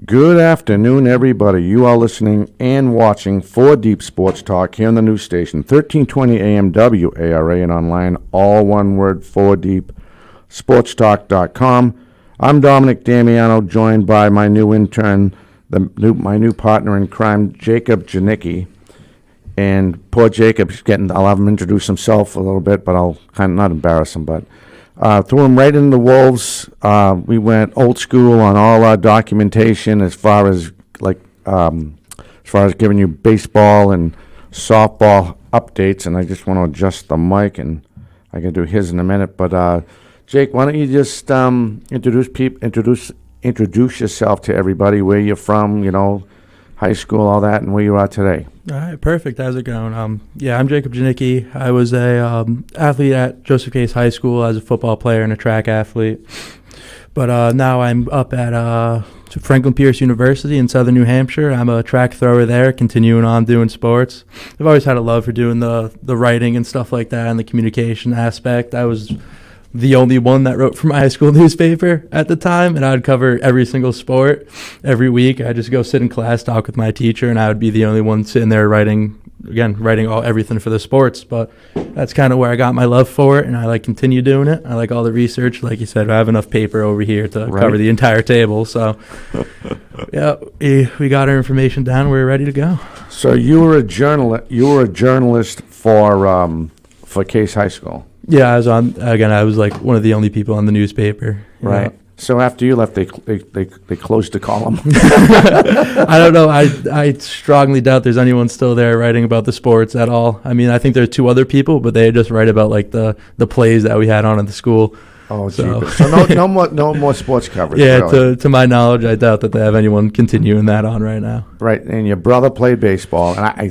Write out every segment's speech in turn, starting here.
Good afternoon, everybody. You are listening and watching 4 Deep Sports Talk here on the news station, 1320 AM WARA, and online, all one word, 4Deep, sportstalk.com. I'm Dominic Damiano, joined by my new intern, my new partner in crime, Jacob Janicki. And poor Jacob's I'll have him introduce himself a little bit, but I'll kind of not embarrass him, but threw him right into the wolves. We went old school on all our documentation as far as giving you baseball and softball updates. And I just want to adjust the mic, and I can do his in a minute. But Jake, why don't you just introduce yourself to everybody, where you're from, high school, all that, and where you are today. All right, perfect. How's it going? I'm Jacob Janicki. I was a athlete at Joseph Case High School as a football player and a track athlete. But now I'm up at Franklin Pierce University in southern New Hampshire. I'm a track thrower there, continuing on doing sports. I've always had a love for doing the writing and stuff like that and the communication aspect. I was the only one that wrote for my high school newspaper at the time, and I'd cover every single sport every week. I'd just go sit in class, talk with my teacher, and I would be the only one sitting there writing everything for the sports. But that's kind of where I got my love for it, and I continue doing it. I like all the research. Like you said, I have enough paper over here to cover the entire table. So, yeah, we got our information down. We're ready to go. So you were a journalist for Case High School. Yeah, I was one of the only people on the newspaper. Right. Know. So after you left, they closed the column. I don't know. I strongly doubt there's anyone still there writing about the sports at all. I mean, I think there are 2 other people, but they just write about the plays that we had on at the school. Oh, so no more sports coverage. Yeah, really. to my knowledge, I doubt that they have anyone continuing that on right now. Right, and your brother played baseball, and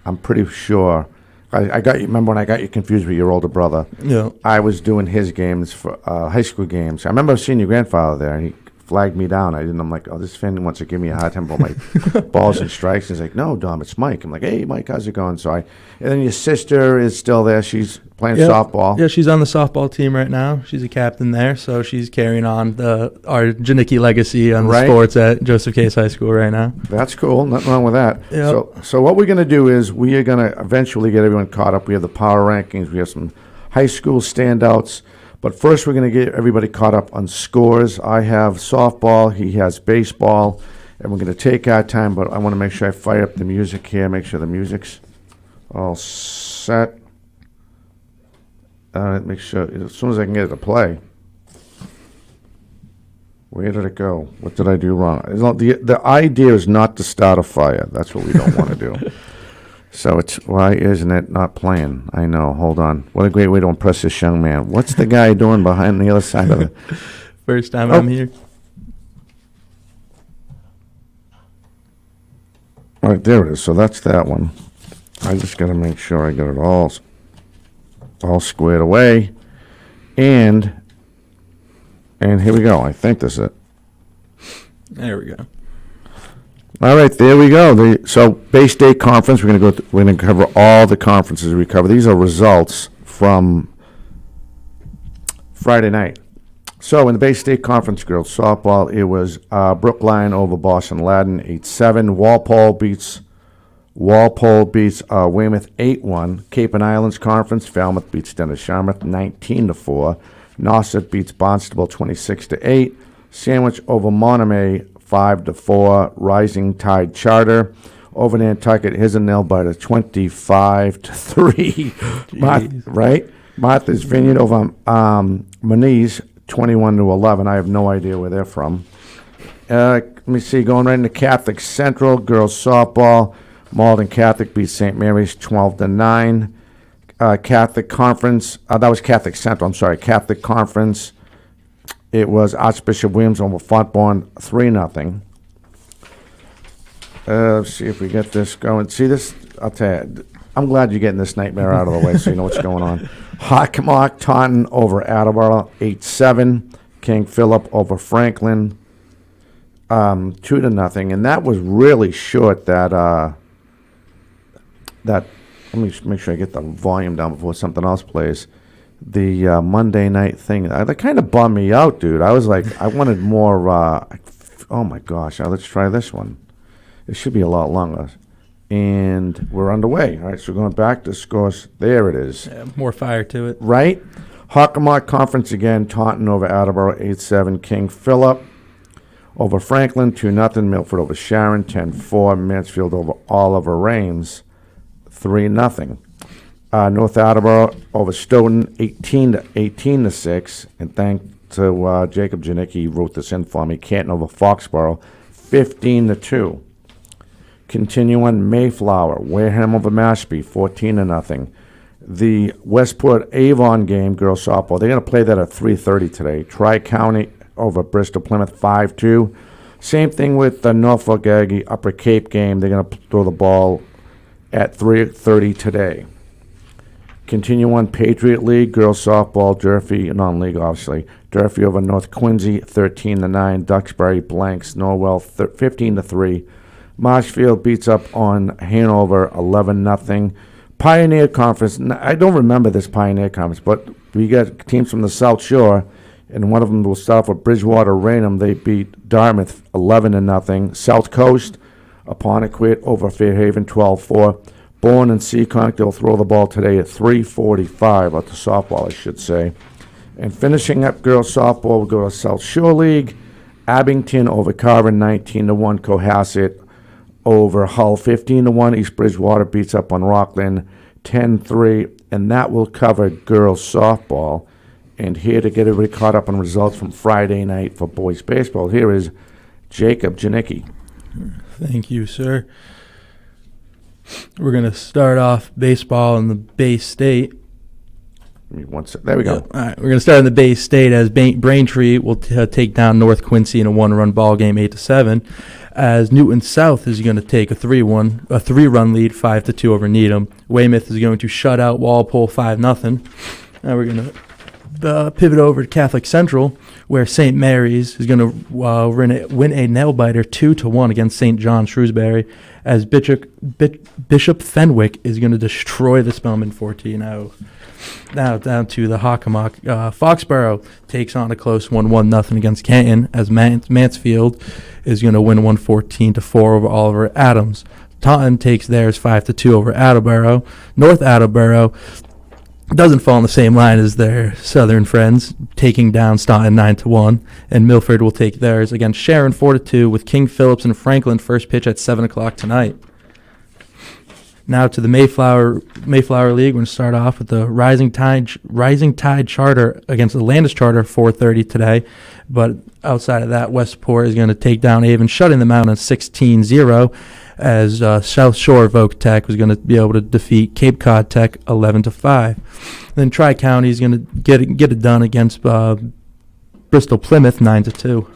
I'm pretty sure. I got you. Remember when I got you confused with your older brother? Yeah. I was doing his games for high school games. I remember seeing your grandfather there, and he flagged me down. I'm like, oh, this fan wants to give me a hard time about my balls and strikes. He's like, no, Dom, it's Mike. I'm like, hey, Mike, how's it going? And then your sister is still there. She's playing softball. Yeah, she's on the softball team right now. She's a captain there, so she's carrying on our Janicki legacy on the sports at Joseph Case High School right now. That's cool. Nothing wrong with that. Yep. So what we're going to do is we are going to eventually get everyone caught up. We have the power rankings. We have some high school standouts. But first, we're going to get everybody caught up on scores. I have softball. He has baseball. And we're going to take our time, but I want to make sure I fire up the music here, make sure the music's all set. Make sure, as soon as I can get it to play. Where did it go? What did I do wrong? The idea is not to start a fire. That's what we don't want to do. So why isn't it not playing? I know. Hold on. What a great way to impress this young man. What's the guy doing behind the other side of the... First time I'm here. All right, there it is. So that's that one. I just got to make sure I get it all squared away. And here we go. I think this is it. There we go. All right, there we go. So Bay State Conference, we're going to cover all the conferences we cover. These are results from Friday night. So in the Bay State Conference girls softball, it was Brookline over Boston Ladin 8-7. Walpole beats Weymouth 8-1. Cape and Islands Conference, Falmouth beats Dennis Sharmouth 19-4. Nauset beats Barnstable 26-8. Sandwich over Monomoy 5-4. Rising Tide Charter over Nantucket. Here's a nail biter 25-3. Martha's Vineyard over Moniz 21-11. I have no idea where they're from. Let me see. Going right into Catholic Central girls softball. Malden Catholic beats St. Mary's 12-9. Catholic Conference. That was Catholic Central. I'm sorry. Catholic Conference. It was Archbishop Williams over Fontbonne 3-0. Let's see if we get this going. See this? I'll tell you. I'm glad you're getting this nightmare out of the way so you know what's going on. Hockomock Taunton over Attleboro 8-7. King Philip over Franklin 2-0. And that was really short. That let me make sure I get the volume down before something else plays. The Monday night thing, that kind of bummed me out, dude. I was like, I wanted more Oh my gosh! Now let's try this one. It should be a lot longer. And we're underway. All right, so going back to scores. There it is. Yeah, more fire to it. Right? Hockomock Conference again. Taunton over Attleboro 8-7. King Philip over Franklin 2-0. Milford over Sharon 10-4. Mansfield over Oliver Rains 3-0. North Attleboro over Stoughton 18-6. And thanks to Jacob Janicki, he wrote this in for me. Canton over Foxborough 15-2. Continuing Mayflower, Wareham over Mashpee, 14-0. The Westport Avon game, girls softball, they're going to play that at 3:30 today. Tri-County over Bristol Plymouth, 5-2. Same thing with the Norfolk Aggie Upper Cape game. They're going to throw the ball at 3:30 today. Continuing Patriot League, girls softball, Durfee, non-league obviously. Durfee over North Quincy, 13-9. Duxbury blanks Norwell, 15-3. Marshfield beats up on Hanover 11-0. Pioneer Conference, I don't remember this Pioneer Conference, but we got teams from the South Shore, and one of them will start off with Bridgewater Raynham. They beat Dartmouth 11-0. South Coast, Apponequet over Fairhaven 12-4. Bourne and Seekonk, they'll throw the ball today at 3:45, or the softball, I should say. And finishing up girls softball, we'll go to South Shore League. Abington over Carver 19-1. Cohasset over Hull 15-1. East Bridgewater beats up on Rockland 10-3. And that will cover girls softball. And here to get everybody caught up on results from Friday night for boys baseball, here is Jacob Janicki. Thank you, sir. We're going to start off baseball in the Bay State. There we go. All right, we're going to start in the Bay State as Braintree will take down North Quincy in a one-run ball game, 8-7. As Newton South is going to take a three-run lead, 5-2 over Needham. Weymouth is going to shut out Walpole 5-0. Now we're going to pivot over to Catholic Central, where St. Mary's is going to win a nail-biter 2-1 against St. John Shrewsbury, as Bishop Fenwick is going to destroy the Spelman 14-0. Now down to the Hockomock. Foxborough takes on a close 1-0 against Canton, as Mansfield is going to win 114-4 over Oliver Adams. Taunton takes theirs 5-2 over Attleboro. North Attleboro doesn't fall in the same line as their southern friends, taking down Staunton 9-1, and Milford will take theirs against Sharon 4-2 with King Phillips and Franklin first pitch at 7 o'clock tonight. Now to the Mayflower League. We're going to start off with the Rising Tide Charter against the Landis Charter 4:30 today. But outside of that, Westport is going to take down Avon, shutting them out on 16-0, as South Shore Voc Tech was going to be able to defeat Cape Cod Tech 11-5. Then Tri-County is going to get it done against Bristol Plymouth 9-2.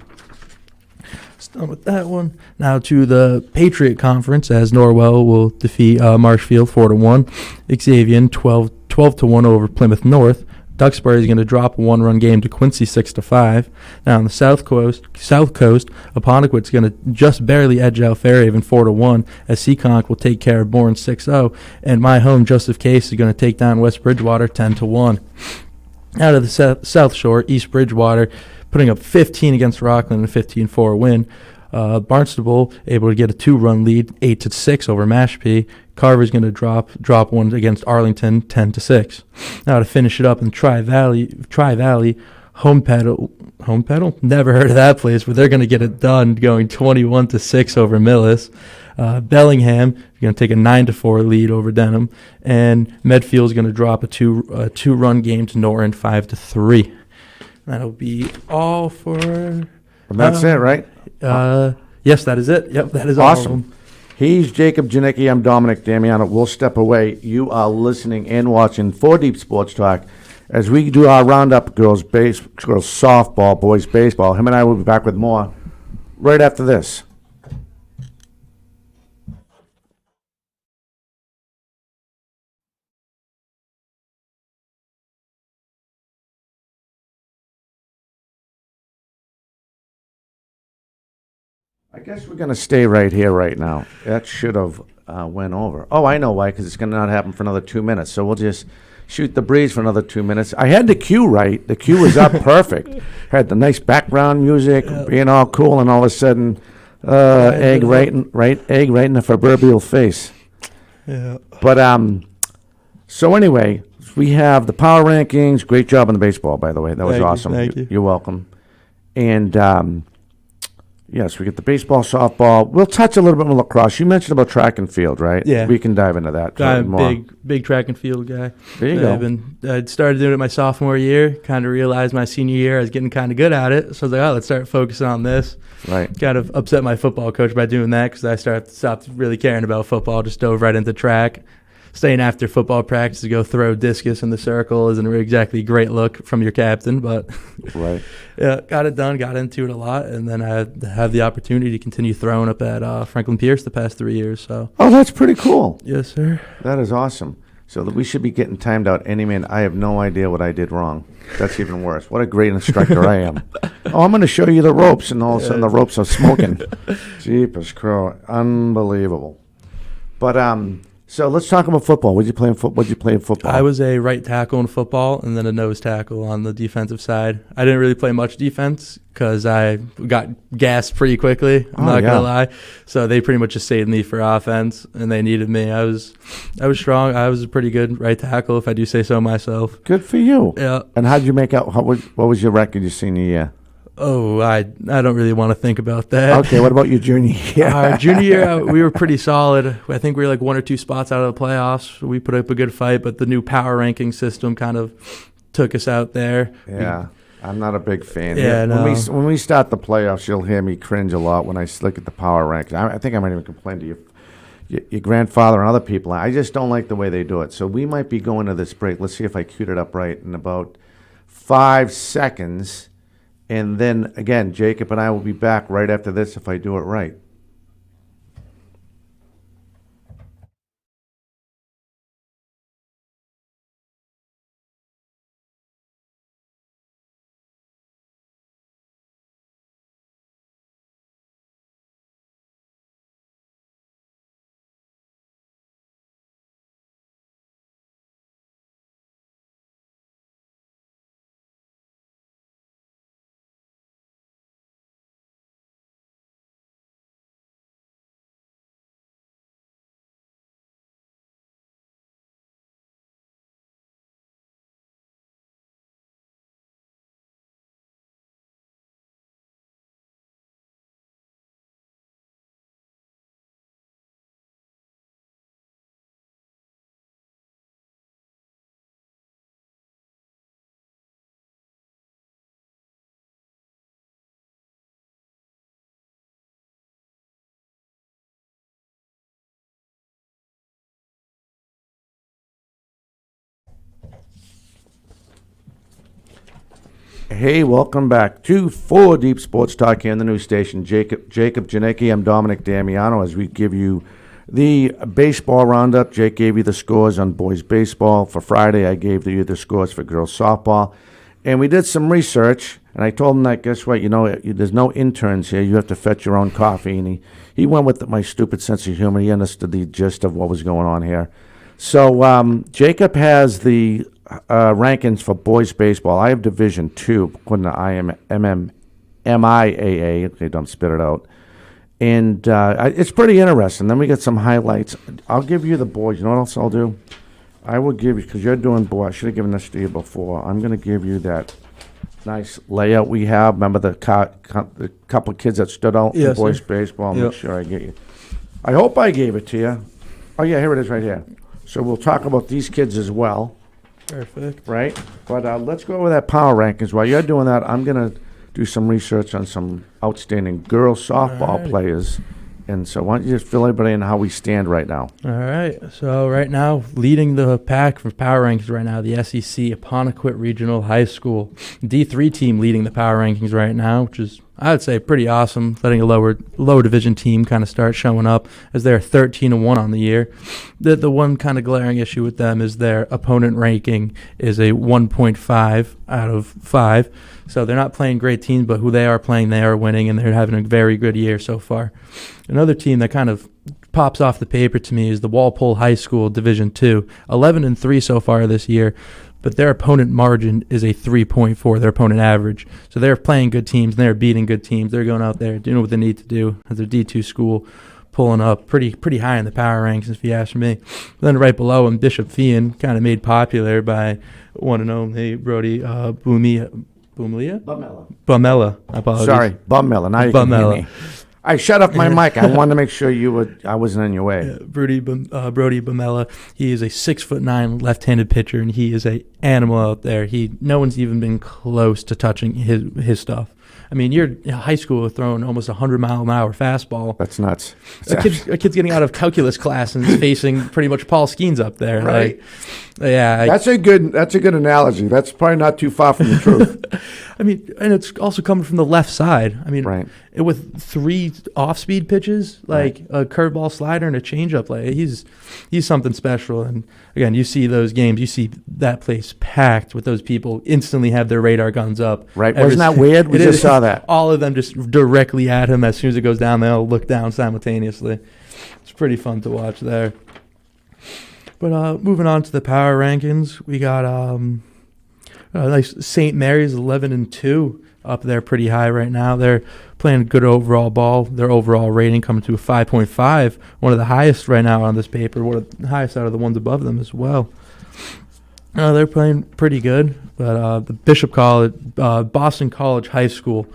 Done with that one. Now to the Patriot Conference, as Norwell will defeat Marshfield 4-1. Xavier 12-1 over Plymouth North. Duxbury is going to drop a one-run game to Quincy 6-5. Now on the South Coast, Apponequet is going to just barely edge out Fairhaven 4-1, as Seekonk will take care of Bourne 6-0, and my home Joseph Case is going to take down West Bridgewater 10-1. Out of the South Shore, East Bridgewater putting up 15 against Rockland and a 15-4 win. Barnstable able to get a two-run lead, 8-6 over Mashpee. Carver's going to drop one against Arlington, 10-6. Now to finish it up in Tri-Valley, Home Pedal. Never heard of that place, but they're going to get it done, going 21-6 over Millis. Bellingham is going to take a 9-4 lead over Denham, and Medfield's going to drop a two-run game to Norton, 5-3. That'll be all for. And that's it, right? Yes, that is it. Yep, that is awesome. He's Jacob Janicki. I'm Dominic Damiano. We'll step away. You are listening and watching 4 Deep Sports Talk as we do our roundup, girls softball, boys baseball. Him and I will be back with more right after this. I guess we're going to stay right here right now. That should have went over. Oh, I know why, because it's going to not happen for another 2 minutes. So we'll just shoot the breeze for another 2 minutes. I had the cue right. The cue was up perfect. Had the nice background music, being all cool, and all of a sudden, egg right in the proverbial face. Yeah. But so anyway, we have the power rankings. Great job on the baseball, by the way. That was awesome. Thank you. You're welcome. And yes, we get the baseball, softball. We'll touch a little bit on lacrosse. You mentioned about track and field, right? Yeah. We can dive into that. I'm more. a big track and field guy. There you go. I started doing it my sophomore year, kind of realized my senior year I was getting kind of good at it. So I was like, let's start focusing on this. Right. Kind of upset my football coach by doing that because I stopped really caring about football, just dove right into track. Staying after football practice to go throw discus in the circle isn't exactly a great look from your captain, but right. Yeah, got it done, got into it a lot, and then I had the opportunity to continue throwing up at Franklin Pierce the past 3 years. So. Oh, that's pretty cool. Yes, sir. That is awesome. So we should be getting timed out any minute. I have no idea what I did wrong. That's even worse. What a great instructor I am. Oh, I'm going to show you the ropes, and all of a sudden the ropes are smoking. Jeepers crow. Unbelievable. But so let's talk about football. What did you play in football? I was a right tackle in football and then a nose tackle on the defensive side. I didn't really play much defense because I got gassed pretty quickly. I'm not going to lie. So they pretty much just saved me for offense, and they needed me. I was strong. I was a pretty good right tackle, if I do say so myself. Good for you. Yeah. And how did you make out? What was your record your senior year? Oh, I don't really want to think about that. Okay, what about your junior year? Our junior year, we were pretty solid. I think we were like 1 or 2 spots out of the playoffs. We put up a good fight, but the new power ranking system kind of took us out there. Yeah, I'm not a big fan. Yeah, no. When we start the playoffs, you'll hear me cringe a lot when I look at the power rankings. I think I might even complain to your grandfather and other people. I just don't like the way they do it. So we might be going to this break. Let's see if I queued it up right in about 5 seconds. And then, again, Jacob and I will be back right after this if I do it right. Hey, welcome back to 4 Deep Sports Talk here on the news station. Jacob Janicki, I'm Dominic Damiano as we give you the baseball roundup. Jake gave you the scores on boys baseball. For Friday, I gave you the scores for girls softball. And we did some research, and I told him that, guess what, there's no interns here. You have to fetch your own coffee. And he went with my stupid sense of humor. He understood the gist of what was going on here. So Jacob has the rankings for boys baseball. I have Division II, according to MIAA. Okay, don't spit it out. And it's pretty interesting. Then we get some highlights. I'll give you the boys. You know what else I'll do? I will give you, because you're doing boy. I should have given this to you before. I'm going to give you that nice layout we have. Remember the couple of kids that stood out in boys baseball? Make sure I get you. I hope I gave it to you. Oh, yeah, here it is right here. So we'll talk about these kids as well. Perfect. Right? But let's go over that power rankings. While you're doing that, I'm going to do some research on some outstanding girls softball players. And so why don't you just fill everybody in how we stand right now? All right. So right now, leading the pack for power rankings right now, the SEC Apponequet Regional High School D3 team leading the power rankings right now, which is, I would say, pretty awesome, letting a lower division team kind of start showing up as they're 13-1 on the year. The one kind of glaring issue with them is their opponent ranking is a 1.5 out of 5. So they're not playing great teams, but who they are playing, they are winning, and they're having a very good year so far. Another team that kind of pops off the paper to me is the Walpole High School Division II, 11-3 so far this year, but their opponent margin is a 3.4, their opponent average. So they're playing good teams, and they're beating good teams. They're going out there doing what they need to do as a D2 school, pulling up pretty high in the power ranks, if you ask me. But then right below him, Bishop Fian, kind of made popular by one and only Brody Bumella. I apologize. Sorry, Bumella. Now you can hear me. I shut off my mic. I wanted to make sure I wasn't in your way. Brody Bumella. He is a 6'9" left-handed pitcher, and he is a animal out there. No one's even been close to touching his stuff. I mean, you're in high school throwing almost 100-mile-an-hour fastball. That's nuts. A kid's getting out of calculus class and is facing pretty much Paul Skeens up there. Right. Yeah. That's a good analogy. That's probably not too far from the truth. I mean, and it's also coming from the left side. I mean, right. With 3 off-speed pitches, like a curveball, slider, and a changeup, he's something special. And again, you see those games, you see that place packed with those people instantly have their radar guns up. Right. Wasn't that weird? We just saw that. All of them just directly at him. As soon as it goes down, they all look down simultaneously. It's pretty fun to watch there. But moving on to the power rankings, we got nice St. Mary's 11-2 up there pretty high right now. They're playing good overall ball. Their overall rating coming to a 5.5, one of the highest right now on this paper, one of the highest out of the ones above them as well. They're playing pretty good, but the Bishop College, Boston College High School,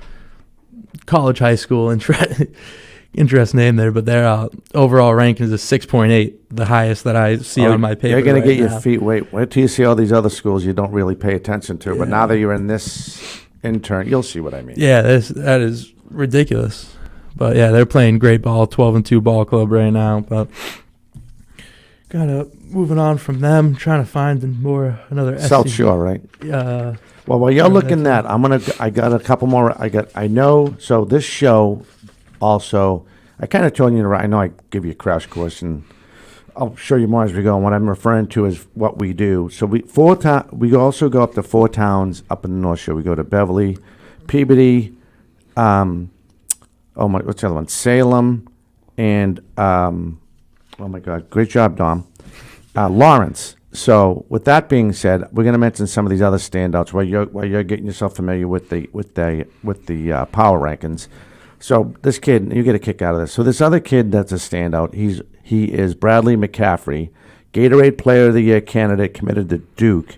interesting name there, but their overall ranking is a 6.8, the highest that I see on my paper. You're going to get now. your feet wait till you see all these other schools you don't really pay attention to, but now that you're in this intern, you'll see what I mean. Yeah, that is ridiculous. But yeah, they're playing great ball, 12-2 ball club right now. But kind of moving on from them, trying to find another South Shore, right? Yeah. Well, while you're looking that, I got a couple more. So this show also, I kind of told you, I know I give you a crash course, and I'll show you more as we go. And what I'm referring to is what we do. So we also go up to 4 towns up in the North Shore. We go to Beverly, Peabody, what's the other one? Salem, and oh my God, great job, Dom. Lawrence. So with that being said, we're going to mention some of these other standouts while you're getting yourself familiar with the power rankings. So this kid, you get a kick out of this. So this other kid that's a standout, he is Bradley McCaffrey, Gatorade Player of the Year candidate, committed to Duke.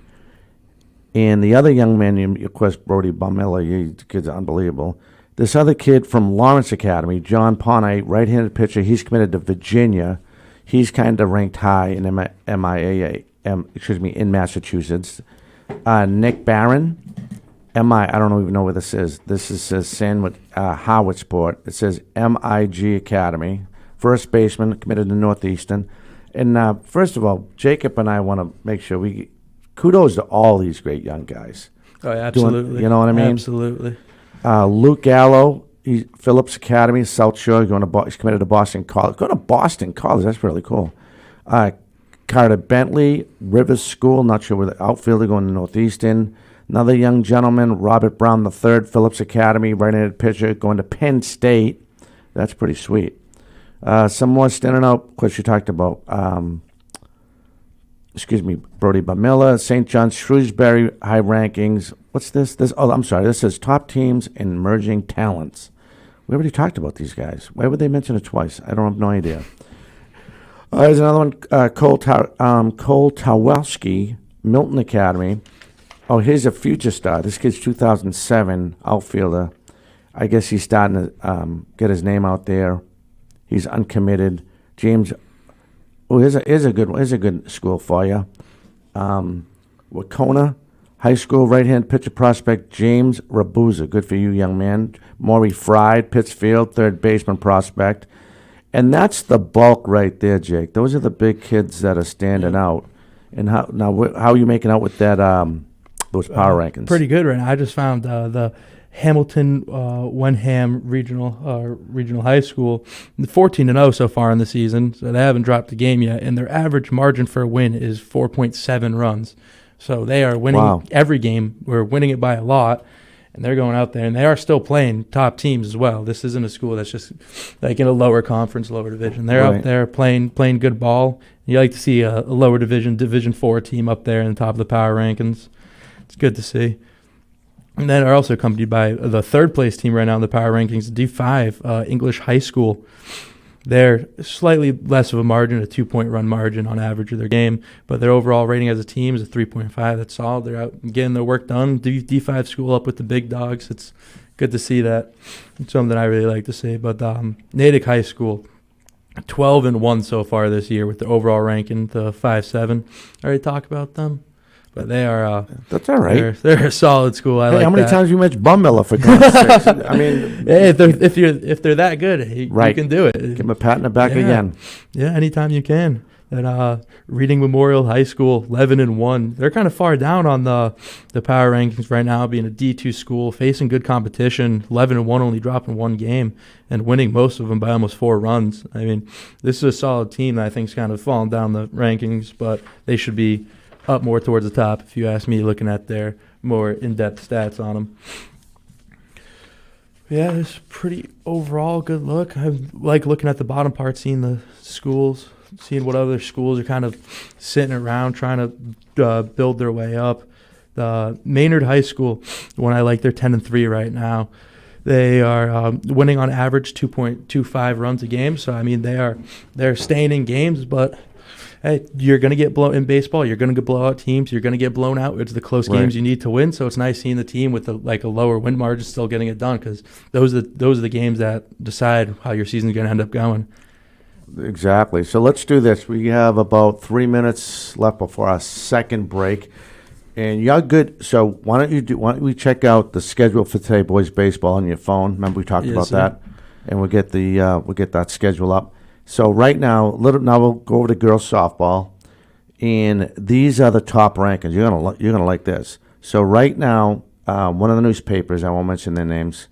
And the other young man, of course, Brody Bumella, the kid's unbelievable. This other kid from Lawrence Academy, John Ponte, right-handed pitcher, he's committed to Virginia. He's kind of ranked high in in Massachusetts. Nick Barron, I don't even know where this is. This says Sandwich, Howard Sport. It says MIG Academy. First baseman, committed to Northeastern. And first of all, Jacob and I want to make sure kudos to all these great young guys. Oh, yeah, absolutely. You know what I mean? Absolutely. Luke Gallo, Phillips Academy, South Shore, he's committed to Boston College. Go to Boston College, that's really cool. Carter Bentley, Rivers School, not sure where the outfielder, going to Northeastern. Another young gentleman, Robert Brown III, Phillips Academy, right-handed pitcher, going to Penn State. That's pretty sweet. Some more standing out, of course, you talked about, Brody Bumella, St. John's, Shrewsbury, high rankings. What's this? I'm sorry, this says top teams and emerging talents. We already talked about these guys. Why would they mention it twice? I don't have no idea. There's another one, Cole Tawelski, Milton Academy. Oh, here's a future star. This kid's 2007 outfielder. I guess he's starting to get his name out there. He's uncommitted. James. Oh, here's a good one. Here's a good school for you. Wacona High School right-hand pitcher prospect James Rabuza. Good for you, young man. Maury Fried, Pittsfield, third baseman prospect. And that's the bulk right there, Jake. Those are the big kids that are standing out. And how are you making out with that? Those power rankings? Pretty good right now. I just found the Hamilton Wenham Regional High School 14-0 so far in the season. So they haven't dropped a game yet, and their average margin for a win is 4.7 runs. So they are winning every game. We're winning it by a lot. and they're going out there, and they are still playing top teams as well. This isn't a school that's just like in a lower conference, lower division. They're out there playing good ball. You like to see a lower Division 4 team up there in the top of the power rankings. It's good to see. And then are also accompanied by the third place team right now in the power rankings, D5, English High School. They're slightly less of a margin, a 2-point run margin on average of their game, but their overall rating as a team is a 3.5. That's solid. They're out getting their work done. D5 school up with the big dogs. It's good to see that. It's something I really like to see. But Natick High School, 12-1 so far this year with the overall ranking, the 5-7. I already talked about them. But they are. That's all right. They're a solid school. I like how many that. times you mentioned Bum Miller for God's sakes? I mean, hey, if they're that good, you can do it. Give them a pat in the back again. Yeah, anytime you can. And Reading Memorial High School, 11-1. They're kind of far down on the power rankings right now, being a D2 school, facing good competition. 11-1, only dropping one game, and winning most of them by almost 4 runs. I mean, this is a solid team that I think is kind of falling down the rankings, but they should be up more towards the top, if you ask me, looking at their more in-depth stats on them. Yeah, it's pretty overall good look. I like looking at the bottom part, seeing the schools, seeing what other schools are kind of sitting around trying to build their way up. The Maynard High School, one I like, they're 10-3 right now. They are winning on average 2.25 runs a game. So I mean, they're staying in games, but hey, you're going to get blown in baseball. You're going to get blowout teams. You're going to get blown out. It's the close games you need to win. So it's nice seeing the team with a lower win margin still getting it done, because those are the games that decide how your season's going to end up going. Exactly. So let's do this. We have about 3 minutes left before our second break, and you're good. So why don't we check out the schedule for today, boys baseball, on your phone? Remember we talked about that, and we'll get that schedule up. So right now, now we'll go over to girls softball, and these are the top rankings. You're gonna like this. So right now, one of the newspapers, I won't mention their names,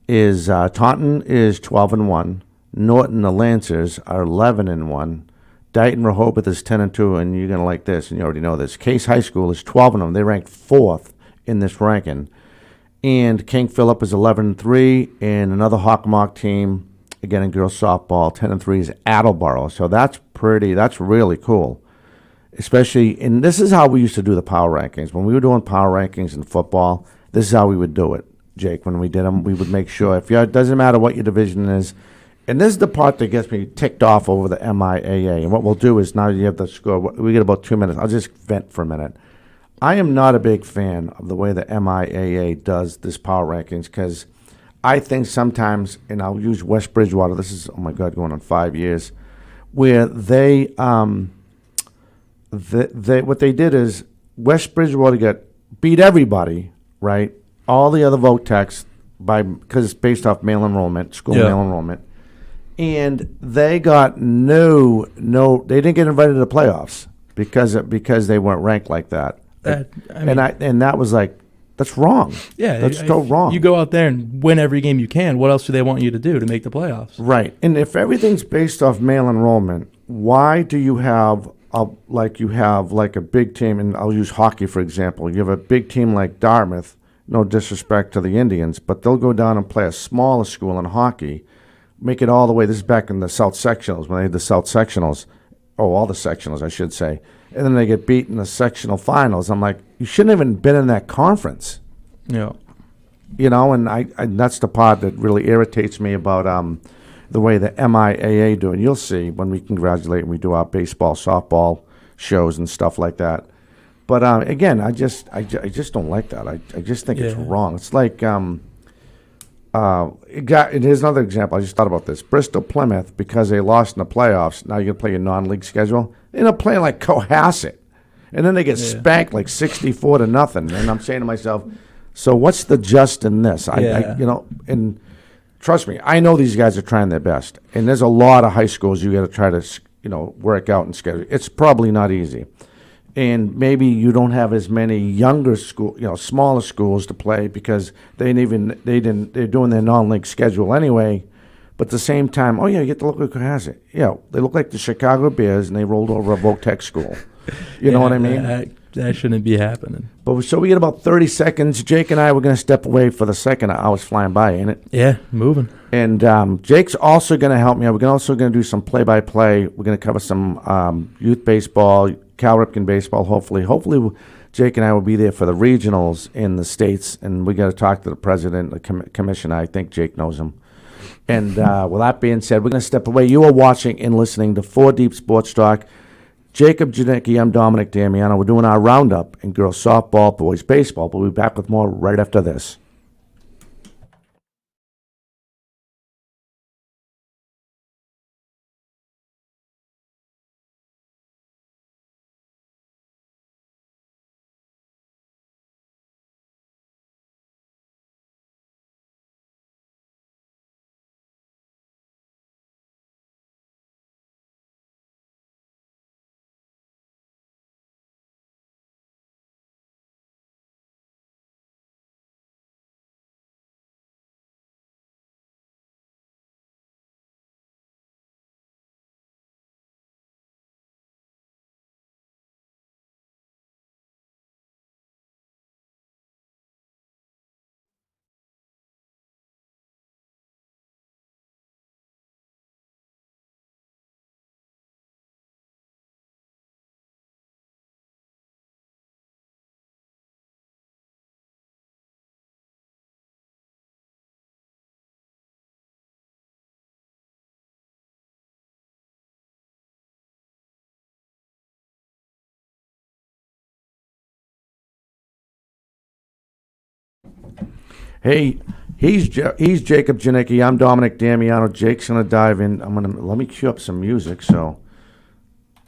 is Taunton is 12-1. Norton, the Lancers, are 11-1. Dighton, Rehoboth is 10-2, and you're gonna like this, and you already know this. Case High School is 12-0. They ranked 4th in this ranking, and King Philip is 11-3, and another Hockomock team, again in girls softball, 10-3 is Attleboro. So that's really cool. Especially, and this is how we used to do the power rankings. When we were doing power rankings in football, this is how we would do it, Jake. When we did them, we would make sure, it doesn't matter what your division is. And this is the part that gets me ticked off over the MIAA. And what we'll do is, now you have the score. We get about 2 minutes. I'll just vent for a minute. I am not a big fan of the way the MIAA does this power rankings, because I think sometimes, and I'll use West Bridgewater, this is, oh my God, going on 5 years, where what they did is West Bridgewater beat everybody, right? All the other vote techs, because it's based off mail enrollment, school mail enrollment. And they got they didn't get invited to the playoffs because they weren't ranked like that. And that was like, that's wrong. Yeah, that's so wrong. You go out there and win every game you can. What else do they want you to do to make the playoffs? Right. And if everything's based off mail enrollment, why do you have a big team? And I'll use hockey for example. You have a big team like Dartmouth. No disrespect to the Indians, but they'll go down and play a smaller school in hockey, make it all the way. This is back in the South Sectionals, when they had the South Sectionals. All the sectionals, I should say. And then they get beat in the sectional finals. I'm like, you shouldn't have even been in that conference. Yeah. And that's the part that really irritates me about the way the MIAA do. And you'll see when we congratulate and we do our baseball, softball shows and stuff like that. But again, I just don't like that. I just think it's wrong. It's like and here's another example. I just thought about this. Bristol Plymouth, because they lost in the playoffs, now you're going to play your non-league schedule. They end up playing like Cohasset. And then they get spanked like 64-0. And I'm saying to myself, so what's the just in this? And trust me, I know these guys are trying their best. And there's a lot of high schools you got to try to, work out and schedule. It's probably not easy. And maybe you don't have as many younger smaller schools to play because they're doing their non-league schedule anyway. But at the same time, you get to look at Cohasset. They look like the Chicago Bears, and they rolled over a Voc Tech school. You know what I mean? that shouldn't be happening. But so we get about 30 seconds. Jake and I were going to step away for the second. Hour's flying by, ain't it? Yeah, moving. And Jake's also going to help me. We're also going to do some play-by-play. We're going to cover some youth baseball, Cal Ripken baseball, hopefully. Jake and I will be there for the regionals in the States, and we got to talk to the president, the commissioner. I think Jake knows him. And with that being said, we're going to step away. You are watching and listening to 4 Deep Sports Talk. Jacob Janicki, I'm Dominic Damiano. We're doing our roundup in girls softball, boys baseball. We'll be back with more right after this. Hey, he's Jacob Janicki. I'm Dominic Damiano. Jake's gonna dive in. Let me cue up some music. So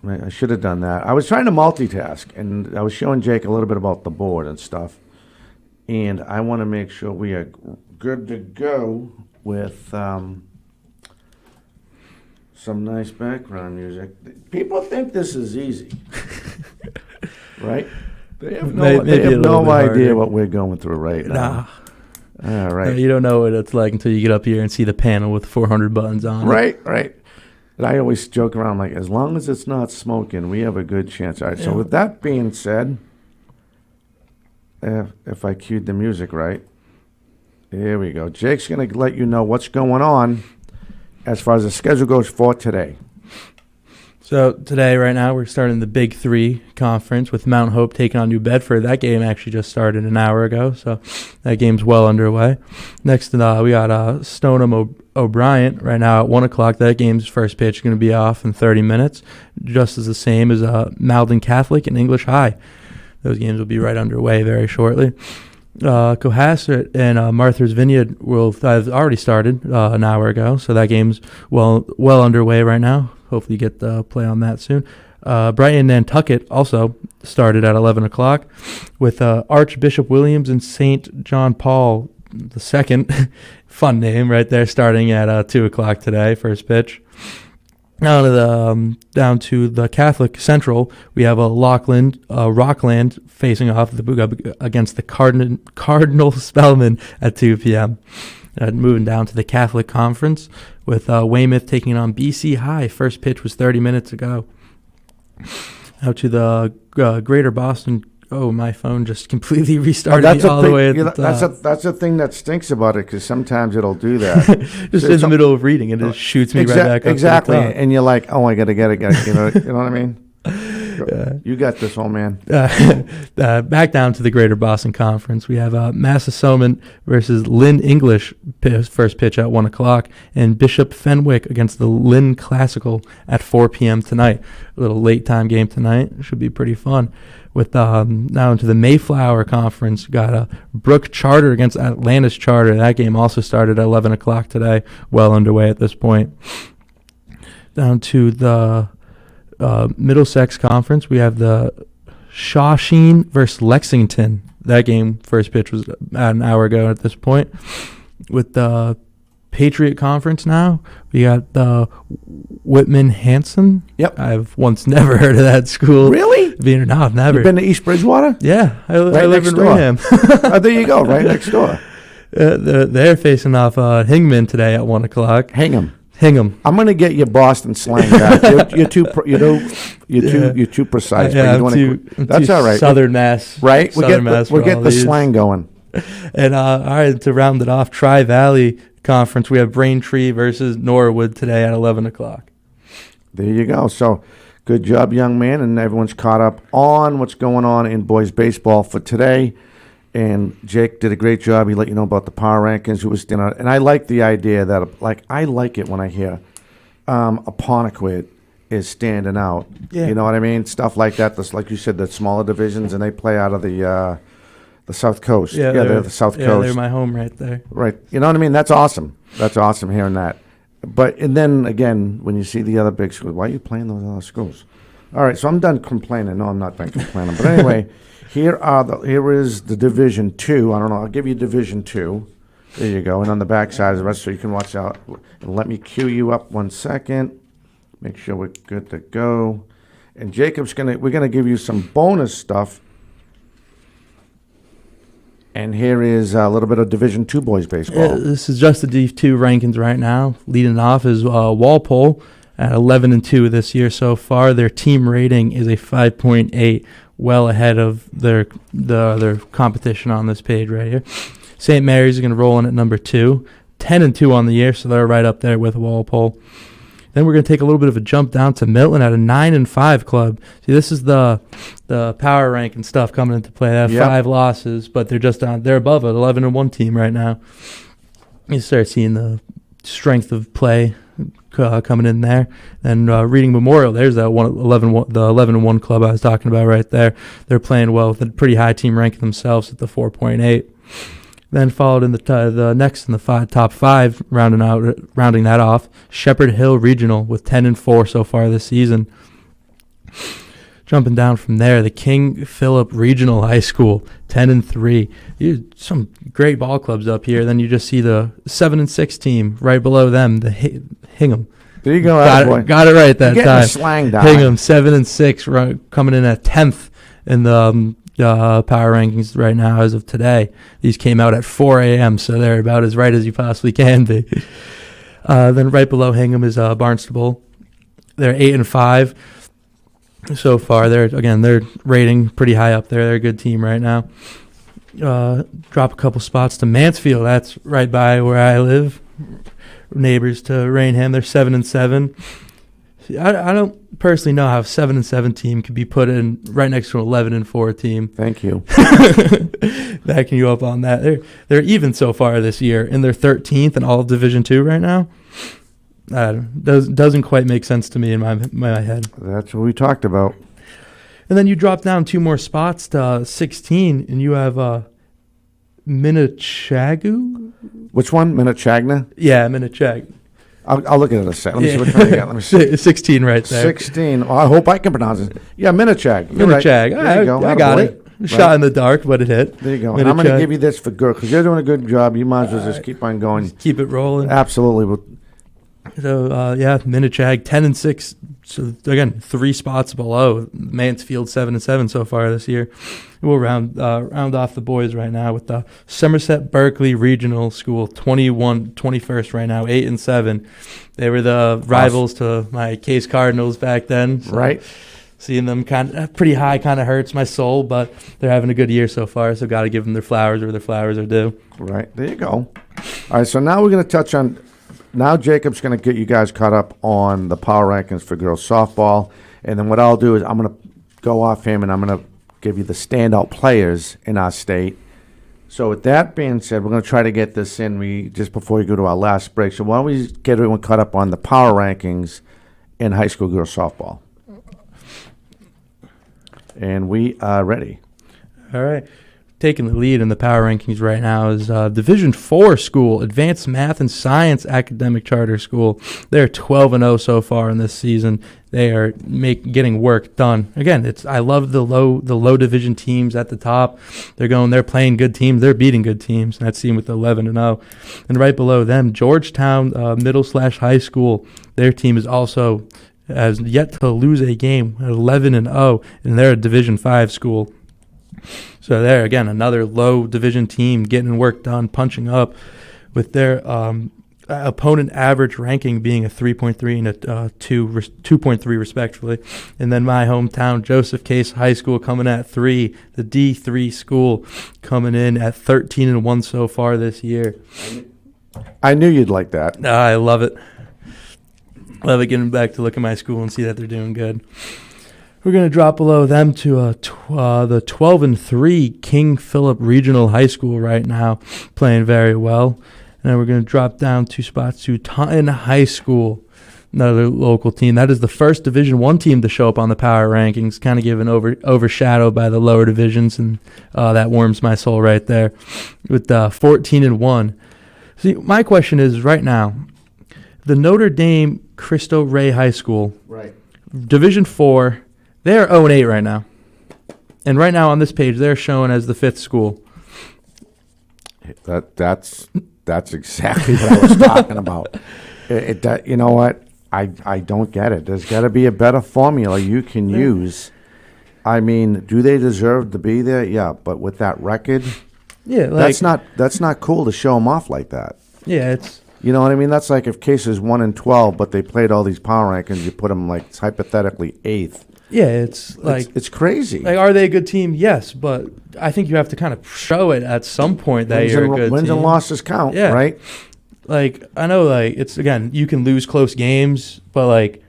I should have done that. I was trying to multitask, and I was showing Jake a little bit about the board and stuff. And I want to make sure we are good to go with some nice background music. People think this is easy, right? They have no idea what we're going through right now. All right. You don't know what it's like until you get up here and see the panel with 400 buttons on it. Right. And I always joke around like, as long as it's not smoking, we have a good chance. All right, so with that being said, if I cued the music right, here we go. Jake's going to let you know what's going on as far as the schedule goes for today. So today, right now, we're starting the Big 3 conference with Mount Hope taking on New Bedford. That game actually just started an hour ago, so that game's well underway. Next, we got Stoneham O'Brien right now at 1 o'clock. That game's first pitch is going to be off in 30 minutes, just as the same as Malden Catholic and English High. Those games will be right underway very shortly. Cohasset and Martha's Vineyard have already started an hour ago, so that game's well underway right now. Hopefully you get to play on that soon. Brighton and Nantucket also started at 11 o'clock with Archbishop Williams and St. John Paul II. Fun name right there, starting at 2 o'clock today, first pitch. Down to the Catholic Central, we have Rockland facing off against the Cardinal Spellman at 2 p.m. Moving down to the Catholic Conference with Weymouth taking on BC High. First pitch was 30 minutes ago. Out to the Greater Boston. Oh, my phone just completely restarted all the way at the top. That's the thing that stinks about it, because sometimes it'll do that. Just in the middle of reading, it just shoots me right back up. Exactly, and you're like, oh, I got to get it. You know what I mean? You got this, old man. Back down to the Greater Boston Conference, we have Massasomet versus Lynn English, first pitch at 1 o'clock, and Bishop Fenwick against the Lynn Classical at 4 p.m. tonight. A little late time game tonight. Should be pretty fun. With now into the Mayflower Conference, got Brook Charter against Atlantis Charter. That game also started at 11 o'clock today. Well underway at this point. Down to the Middlesex Conference, we have the Shawsheen versus Lexington. That game, first pitch was an hour ago at this point. With the Patriot Conference now, we got the Whitman Hanson. Yep. I've once never heard of that school. Really? No, I've never. You've been to East Bridgewater? Yeah, I live in door. Raynham. Oh, there you go, right next door. They're facing off Hingman today at 1 o'clock. Hingham. Hingham. I'm going to get your Boston slang back. You're too precise. Yeah, but that's all right. Southern Mass. Right? We'll get the slang going. And all right, to round it off, Tri-Valley Conference, we have Braintree versus Norwood today at 11 o'clock. There you go. So good job, young man, and everyone's caught up on what's going on in boys baseball for today. And Jake did a great job. He let you know about the power rankings. Who was dinner, and I like the idea that I like it when I hear Apponequid is standing out. Yeah. You know what I mean? Stuff like that. This, like you said, the smaller divisions, and they play out of the South Coast. Yeah, they're the South Coast. They're my home right there. Right. You know what I mean? That's awesome. That's awesome hearing that. But and then again, when you see the other big schools, why are you playing those other schools? All right, so I'm done complaining. No, I'm not done complaining. But anyway, here is the Division 2. I don't know. I'll give you Division 2. There you go. And on the back side is the rest, so you can watch out. And let me cue you up 1 second. Make sure we're good to go. And we're gonna give you some bonus stuff. And here is a little bit of Division 2 boys baseball. Yeah, this is just the D2 rankings right now. Leading off is Walpole at 11-2 this year so far. Their team rating is a 5.8, well ahead of their competition on this page right here. St. Mary's is going to roll in at number 2, 10-2 on the year, so they're right up there with Walpole. Then we're going to take a little bit of a jump down to Milton at a 9-5 club. See, this is the power rank and stuff coming into play. They have 5 losses, but they're above an 11-1 team right now. You start seeing the strength of play coming in there. And Reading Memorial, there's that the 11-1 club I was talking about right there. They're playing well with a pretty high team ranking themselves at the 4.8. Then followed in the next in the top 5, rounding that off, Shepherd Hill Regional with 10-4 so far this season. Jumping down from there, the King Philip Regional High School, 10-3. Some great ball clubs up here. Then you just see the 7-6 team right below them, the Hingham. There you go, got it right that time. The slang down. Hingham 7-6, coming in at 10th in the power rankings right now as of today. These came out at 4 a.m., so they're about as right as you possibly can be. Then right below Hingham is Barnstable. They're 8-5 so far. They're rating pretty high up there. They're a good team right now. Drop a couple spots to Mansfield. That's right by where I live. Neighbors to Rainham. They're 7-7. I don't personally know how a 7-7 team could be put in right next to an 11-4 team. Thank you. Backing you up on that. They're even so far this year, and they're 13th in all of Division 2 right now. Doesn't quite make sense to me in my head. That's what we talked about. And then you drop down 2 more spots to 16, and you have Minnechagu. Which one? Minnechaga? Yeah, Minnechaga. I'll look at it in a second. Let me see which one you got. Let me see. 16 right there. 16. Oh, I hope I can pronounce it. Yeah, Minnechaga. Minnechaga. Right. There you go. I got it. Shot in the dark, but it hit. There you go. And I'm going to give you this for good because you're doing a good job. You might as well just keep on going. Just keep it rolling. Absolutely. So, Minnechaga 10-6. So, again, 3 spots below. Mansfield 7-7 so far this year. We'll round off the boys right now with the Somerset Berkeley Regional School, 21st right now, 8-7. They were the rivals to my Case Cardinals back then. So right. Seeing them pretty high kind of hurts my soul, but they're having a good year so far, so got to give them their flowers where their flowers are due. Right. There you go. All right, so now we're going to touch on – now Jacob's going to get you guys caught up on the power rankings for girls softball, and then what I'll do is I'm going to go off him and I'm going to give you the standout players in our state. So with that being said, we're going to try to get this in just before we go to our last break. So why don't we get everyone caught up on the power rankings in high school girls softball? And we are ready. All right. Taking the lead in the power rankings right now is Division 4 school, Advanced Math and Science Academic Charter School. They're 12-0 so far in this season. They are getting work done. Again, I love the low division teams at the top. They're playing good teams. They're beating good teams. That's seen with 11-0. And right below them, Georgetown Middle/High School. Their team is also has yet to lose a game, 11-0, and they're a Division 5 school. So there again, another low division team getting work done, punching up with their opponent average ranking being a 3.3 and a 2.3 respectively. And then my hometown, Joseph Case High School, coming at 3, the D3 school, coming in at 13-1 so far this year. I knew you'd like that. I love it. Love it getting back to look at my school and see that they're doing good. We're going to drop below them to the 12-3 King Philip Regional High School right now, playing very well. And then we're going to drop down 2 spots to Taunton High School, another local team. That is the first Division I team to show up on the power rankings, kind of given overshadowed by the lower divisions, and that warms my soul right there with 14-1. See, my question is right now, the Notre Dame Cristo Rey High School, Right. Division IV, they're 0-8 right now. And right now on this page, they're shown as the 5th school. That's exactly what I was talking about. You know what? I don't get it. There's got to be a better formula you can use. I mean, do they deserve to be there? Yeah, but with that record, Yeah, like, that's not cool to show them off like that. yeah, it's You know what I mean? That's like if Case is 1-12, but they played all these power rankings, you put them like hypothetically 8th. yeah, it's like It's crazy. like are they a good team? Yes, but I think you have to kind of show it at some point that you're a good Wins team. and losses count, Yeah. right? Like I know, like it's again, you can lose close games, but like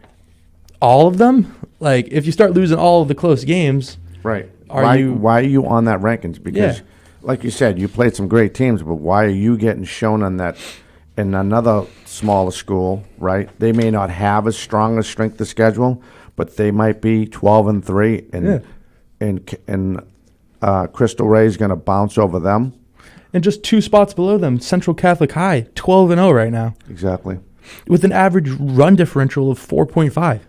all of them, like if you start losing all of the close games, Right. Are why are you on that rankings? Because, Yeah. like you said, you played some great teams, but why are you getting shown on that in another smaller school, right? They may not have as strong a strength of schedule, but they might be 12-3, and Crystal Ray's going to bounce over them. and just 2 spots below them, Central Catholic High, 12-0 right now, Exactly. with an average run differential of 4.5.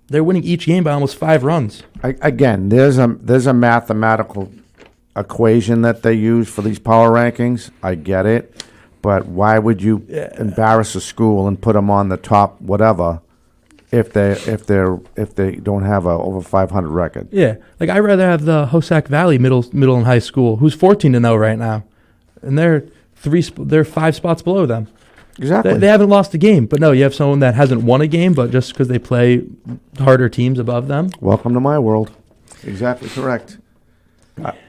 They're winning each game by almost 5 runs. Again, there's a mathematical equation that they use for these power rankings. I get it, but why would you embarrass a school and put them on the top whatever if they don't have a over 500 record? Yeah, like I'd rather have the Hossack Valley Middle and High School, who's 14-0 right now, and they're 5 spots below them. Exactly. They haven't lost a game, but no, you have someone that hasn't won a game, but just because they play harder teams above them. Welcome to my world. Exactly correct.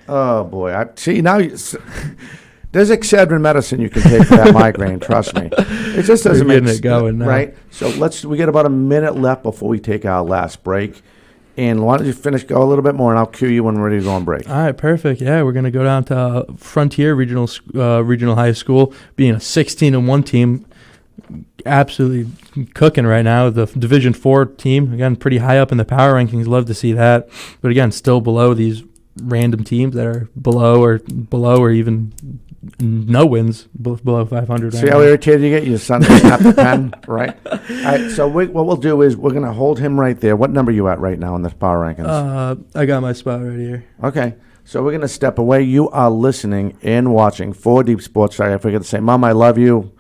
Oh boy, see now. There's Excedrin medicine you can take for that migraine. Trust me, it just doesn't We're make getting it going now. right. So we get about a minute left before we take our last break. And why don't you go a little bit more, and I'll cue you when we're ready to go on break. All right, perfect. Yeah, we're gonna go down to Frontier Regional High School, being a 16-1 team, absolutely cooking right now. The Division IV team, again, pretty high up in the power rankings. Love to see that, but again, still below these random teams that are below or even no wins below 500. See how irritated you get? Your son doesn't have the pen, right? All right, so what we'll do is we're going to hold him right there. What number are you at right now in the power rankings? I got my spot right here. Okay, so we're going to step away. You are listening and watching 4 Deep Sports. Sorry, I forgot to say, Mom, I love you.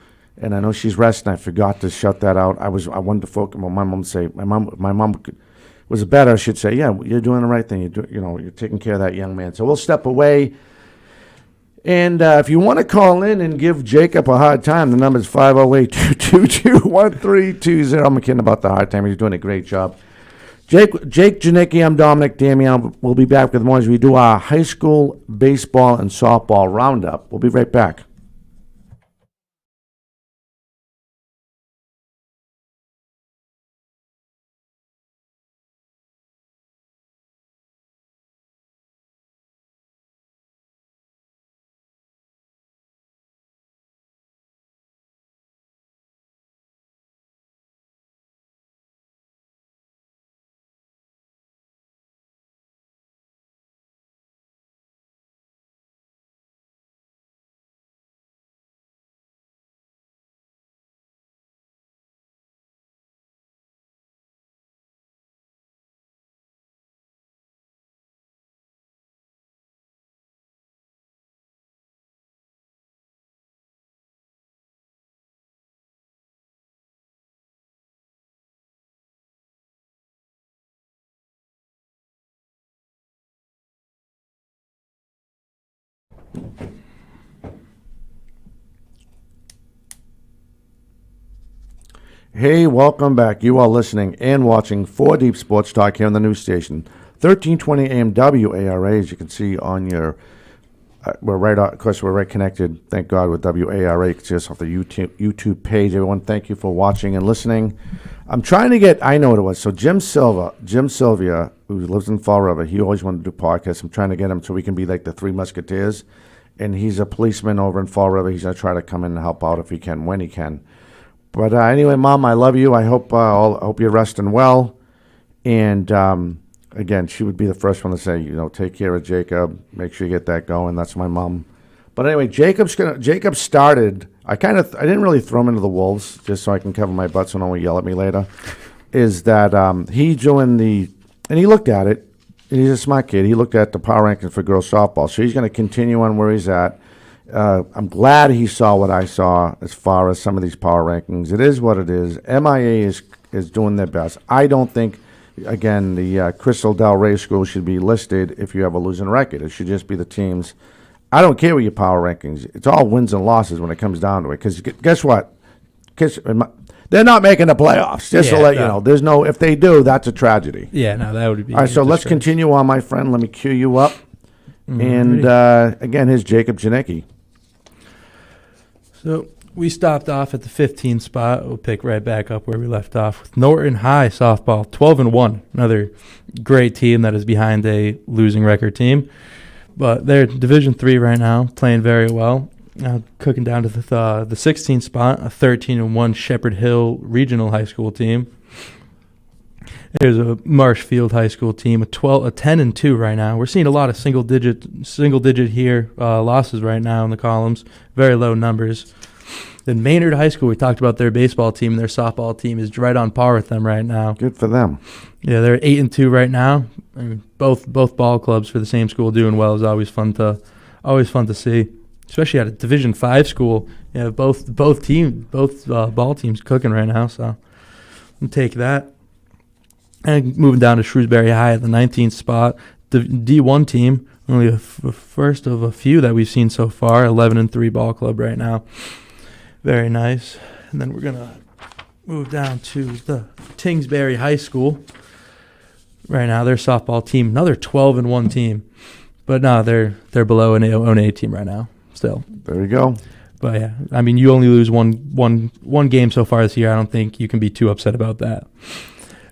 And I know she's resting. I forgot to shut that out. I wanted to focus. Well, my mom was better. She'd say, yeah, you're doing the right thing. You're taking care of that young man. So we'll step away. And if you want to call in and give Jacob a hard time, the number is 508-222-1320. I'm kidding about the hard time. He's doing a great job. Jake Janicki, I'm Dominic Damian. We'll be back with more as we do our high school baseball and softball roundup. We'll be right back. Hey, welcome back. You are listening and watching 4 Deep Sports Talk here on the news station, 1320 AM WARA. As you can see on your, we're right, of course, we're right connected, thank God, with WARA. You can see us off the YouTube page. Everyone, thank you for watching and listening. I'm trying to get, I know what it was. So Jim Sylvia, who lives in Fall River, he always wanted to do podcasts. I'm trying to get him so we can be like the Three Musketeers. And he's a policeman over in Fall River. He's going to try to come in and help out if he can, when he can. But anyway, Mom, I love you. I hope you're resting well. And again, she would be the first one to say, take care of Jacob. Make sure you get that going. That's my mom. But anyway, Jacob started. I didn't really throw him into the wolves just so I can cover my butt so no one will yell at me later. Is that he joined and he looked at it. And he's a smart kid. He looked at the power rankings for girls softball, so he's going to continue on where he's at. I'm glad he saw what I saw as far as some of these power rankings. It is what it is. MIA is doing their best. I don't think, again, the Crystal Del Rey School should be listed if you have a losing record. It should just be the teams. I don't care what your power rankings. It's all wins and losses when it comes down to it. Because guess what? They're not making the playoffs. Just to let you know, there's no. If they do, that's a tragedy. Yeah, no, that would be. All right, so let's continue on, my friend. Let me cue you up. And again, here's Jacob Janicki. So we stopped off at the 15th spot. We'll pick right back up where we left off with Norton High softball, 12-1. Another great team that is behind a losing record team, but they're Division III right now, playing very well. Cooking down to the 16th spot, a 13-1 Shepherd Hill Regional High School team. There's a Marshfield High School team, a 10-2 right now. We're seeing a lot of single digit here losses right now in the columns, very low numbers. Then Maynard High School, we talked about their baseball team, and their softball team is right on par with them right now. Good for them. Yeah, they're 8-2 right now. I mean, both ball clubs for the same school doing well is always fun to see. Especially at a Division V school, both ball teams cooking right now. So I'll take that. And moving down to Shrewsbury High at the 19th spot, the D1 team, only the first of a few that we've seen so far. 11-3 ball club right now. Very nice. And then we're gonna move down to the Tingsbury High School. Right now, their softball team, another 12-1 team, but no, they're below an 0-8 team right now. Still. There you go. But yeah, I mean, you only lose one game so far this year. I don't think you can be too upset about that.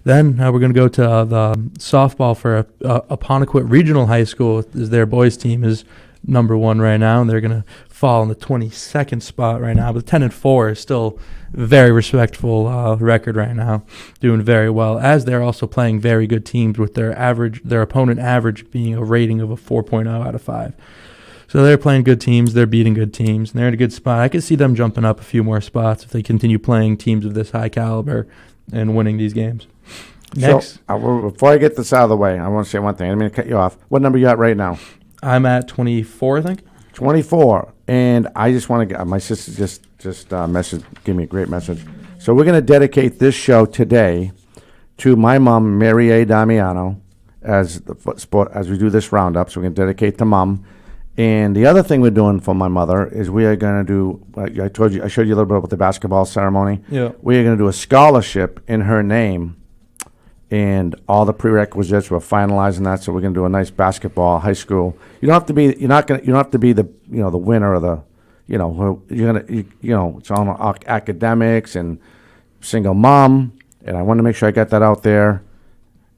Then we're going to go to the softball for Apponequet Regional High School. Their boys team is number 1 right now, and they're going to fall in the 22nd spot right now. But 10-4 is still a very respectable record right now, doing very well, as they're also playing very good teams with their opponent average being a rating of a 4.0 out of 5. So they're playing good teams, they're beating good teams, and they're in a good spot. I could see them jumping up a few more spots if they continue playing teams of this high caliber and winning these games. Next. So, before I get this out of the way, I want to say one thing. I didn't mean to cut you off. What number are you at right now? I'm at 24, I think. 24. And I just want to get, my sister just gave me a great message. So we're going to dedicate this show today to my mom, Mary A. Damiano, as we do this roundup. So we're going to dedicate to Mom. And the other thing we're doing for my mother is we are going to do, I showed you a little bit about the basketball ceremony. Yeah. We are going to do a scholarship in her name, and all the prerequisites, we're finalizing that. So we're going to do a nice basketball high school. You don't have to be, you don't have to be the, the winner or the, it's on academics and single mom. And I want to make sure I got that out there.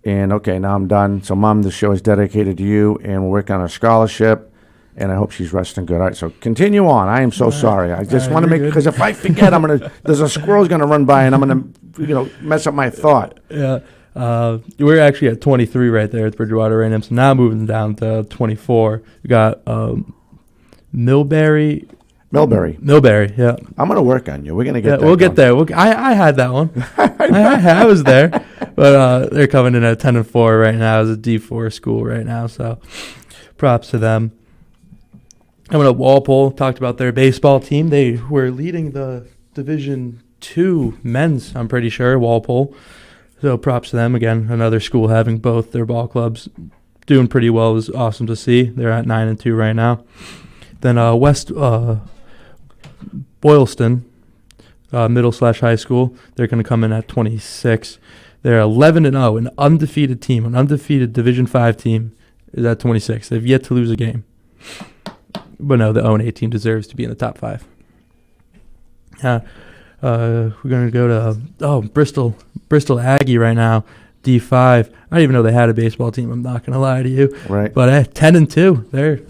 And okay, now I'm done. So Mom, the show is dedicated to you, and we'll work on a scholarship. And I hope she's resting good. All right, so continue on. I am so sorry. I just want to make, because if I forget, there's a squirrel's going to run by, and I'm going to, mess up my thought. Yeah. We're actually at 23 right there at Bridgewater A&M. So now moving down to 24. We got Millbury. Yeah. I'm going to work on you. We're going to get. Yeah, we'll get there. I had that one. I was there, but they're coming in at 10-4 right now as a D4 school right now. So props to them. I'm going to Walpole. Talked about their baseball team. They were leading the Division II men's, I'm pretty sure, Walpole. So props to them. Again, another school having both their ball clubs doing pretty well. It was awesome to see. They're at 9-2 right now. Then West Boylston, middle/high school. They're going to come in at 26. They're 11-0, an undefeated team, an undefeated Division 5 team is at 26. They've yet to lose a game. But no, the 0-8 team deserves to be in the top 5. We're going to go to Bristol Aggie right now, D5. I didn't even know they had a baseball team. I'm not going to lie to you. Right. But 10-2, they're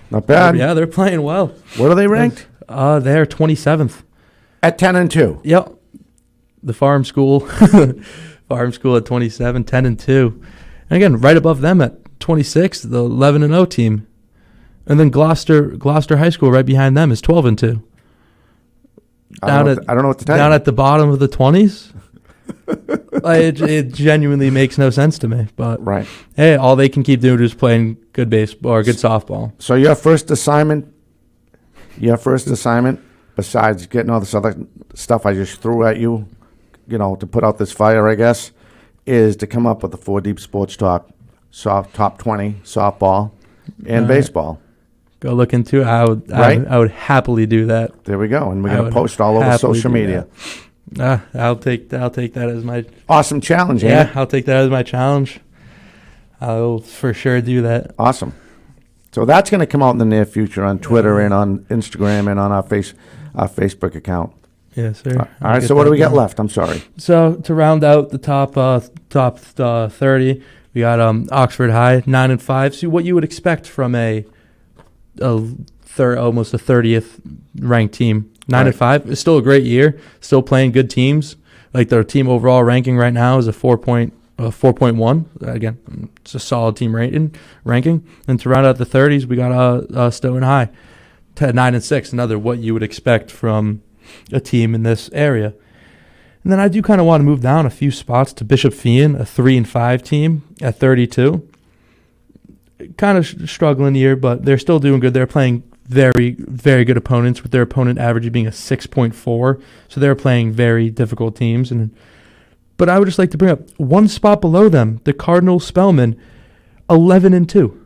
not bad. Yeah, they're playing well. What are they ranked? They're 27th. At 10-2. Yep. The farm school at 27, 10-2. And again, right above them at 26, the 11-0 team. And then Gloucester High School right behind them is 12-2. I don't know what to tell you. Down at the bottom of the 20s. It genuinely makes no sense to me. But right. Hey, all they can keep doing is playing good baseball or good softball. So your first assignment, besides getting all this other stuff I just threw at you, to put out this fire, I guess, is to come up with the 4 Deep Sports Talk top 20 softball and baseball. Go look into it. I would happily do that. There we go, and we're going to post all over social media. I'll take that as my awesome challenge. Yeah, I'll take that as my challenge. I'll for sure do that. Awesome. So that's going to come out in the near future on Twitter and on Instagram and on our Facebook account. Yes, sir. All right. So what do we got left? I'm sorry. So to round out the top 30, we got Oxford High 9-5. So what you would expect from almost a 30th ranked team. 9-5. It's still a great year. Still playing good teams. Like their team overall ranking right now is a 4.1. Again, it's a solid team ranking. And to round out the 30s, we got Stoughton High, 9-6. Another what you would expect from a team in this area. And then I do kind of want to move down a few spots to Bishop Feion, a 3-5 team at 32. Kind of struggling year, but they're still doing good. They're playing very, very good opponents, with their opponent average being a 6.4. So they're playing very difficult teams. But I would just like to bring up one spot below them, the Cardinal Spellman, 11-2.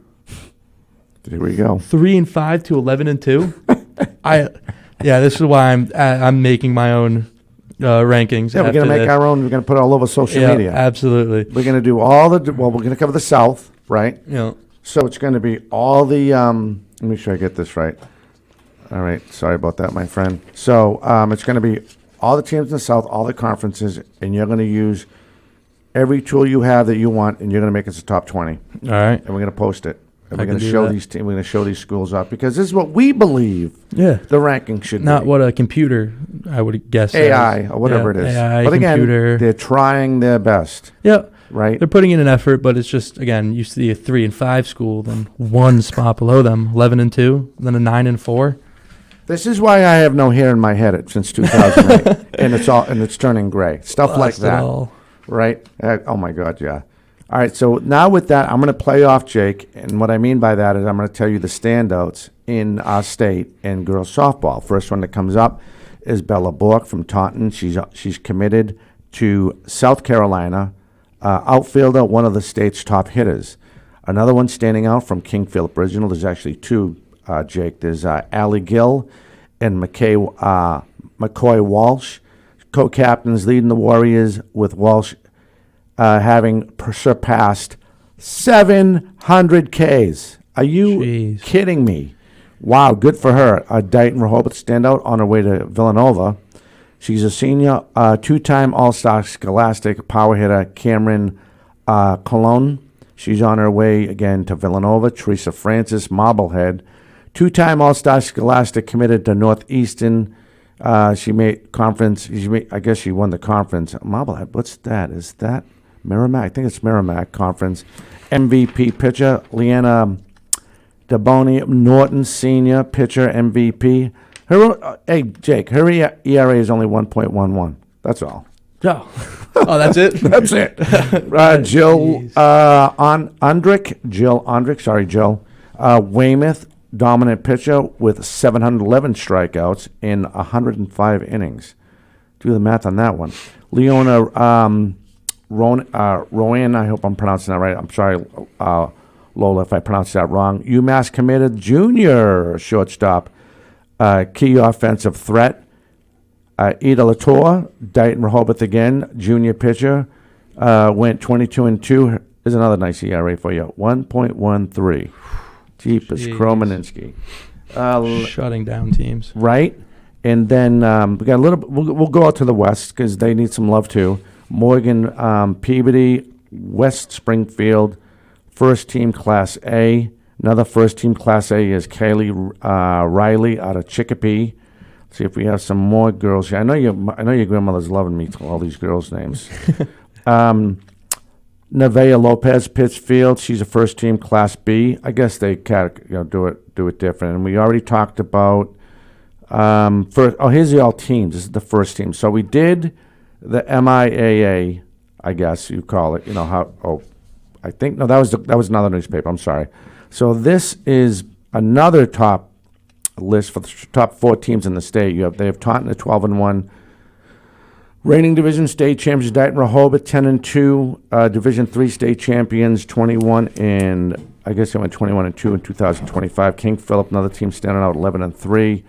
There we go. 3-5 to 11-2. This is why I'm making my own rankings. Yeah, we're going to make our own. We're going to put it all over social media. Absolutely. We're going to do all the. Well, we're going to cover the South, right? Yeah. So it's going to be all the. Let me sure I get this right. All right. Sorry about that, my friend. So it's going to be all the teams in the South, all the conferences, and you're going to use every tool you have that you want, and you're going to make us a top 20. All right. And we're going to post it. And we're going to show these we're going to show these schools up, because this is what we believe. Yeah. The ranking should be. Not what a computer, I would guess. AI or whatever it is. AI, but again, computer. They're trying their best. Yeah. Right. They're putting in an effort, but it's just, again, you see a 3-5 school, then one spot below them, 11-2, then a 9-4. This is why I have no hair in my head since 2008, and it's turning gray. Stuff like that. Right? Oh my God, yeah. All right, so now with that, I'm going to play off Jake, and what I mean by that is I'm going to tell you the standouts in our state in girls softball. First one that comes up is Bella Bork from Taunton. She's committed to South Carolina, outfielder, one of the state's top hitters. Another one standing out from King Philip Original. There's actually two, Jake. There's Allie Gill and McCoy Walsh, co-captains leading the Warriors, with Walsh having surpassed 700 Ks. Are you kidding me? Wow, good for her. Dayton Rehoboth standout on her way to Villanova. She's a senior, two-time All-Star Scholastic power hitter, Cameron Colon. She's on her way again to Villanova. Teresa Francis, Marblehead, two-time All-Star Scholastic, committed to Northeastern. She made conference. I guess she won the conference. Marblehead, what's that? Is that Merrimack? I think it's Merrimack Conference. MVP pitcher, Leanna DeBoni, Norton Senior pitcher, MVP. Hey, Jake, her ERA is only 1.11. That's all. Oh, that's it? That's it. Jill Ondrick, Weymouth, dominant pitcher with 711 strikeouts in 105 innings. Do the math on that one. Leona Rowan, I hope I'm pronouncing that right. I'm sorry, Lola, if I pronounced that wrong. UMass committed junior shortstop, key offensive threat. Ida Latour, Dayton Rehoboth again, junior pitcher, went 22-2. Here's another nice ERA for you, 1.13. Jeepers, Kromaninski. Shutting down teams. Right? And then we got a little. We'll go out to the west because they need some love too. Morgan Peabody, West Springfield, first team Class A. Another first team Class A is Kaylee Riley out of Chicopee. Let's see if we have some more girls here. I know your grandmother's loving me to all these girls' names. Nevaeh Lopez, Pittsfield. She's a first team Class B. I guess they do it different. And we already talked about. Here's the all teams. This is the first team. So we did the MIAA, I guess you call it. You know how? I think no, that was another newspaper. I'm sorry. So this is another top list for the top 4 teams in the state. They have Taunton at 12-1, reigning Division State champions Dayton Rehoboth 10-2, Division 3 state champions 21, and I guess they went 21-2 in 2025. King Philip, another team standing out 11-3.